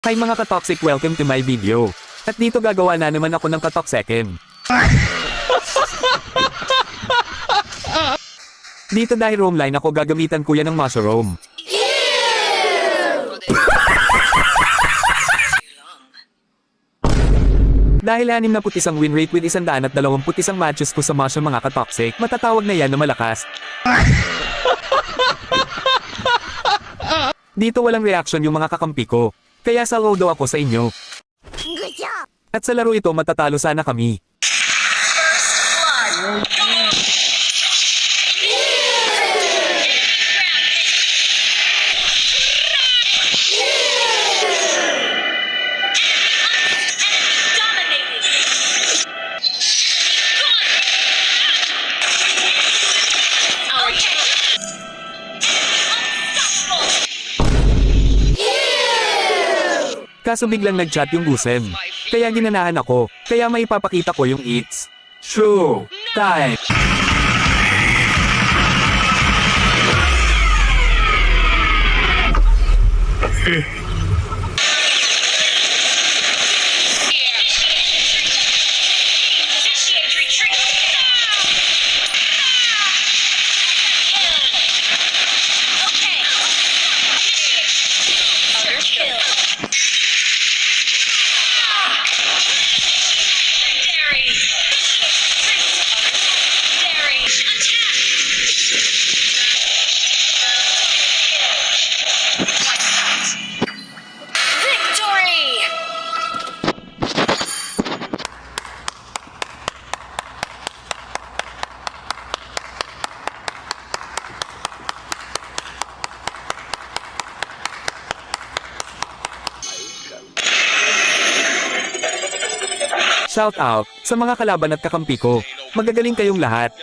Hi mga ka-toxic, welcome to my video. At dito gagawa na naman ako ng ka-toxic-em. Dito dahil roam line ako, gagamitan ko yan ng mushroom. Dahil 61 win rate with 121 matches ko sa mushroom mga ka-toxic, matatawag na yan na malakas. Dito walang reaction yung mga kakampi ko. Kaya saludo ako sa inyo. Good job! At sa laro ito matatalo sana kami. Kaso biglang nag-chat yung Gusem. Kaya ginanahan ako. Kaya may ipapakita ko yung It's True Time. Victory! Shout out sa mga kalaban at kakampi ko. Magagaling kayong lahat.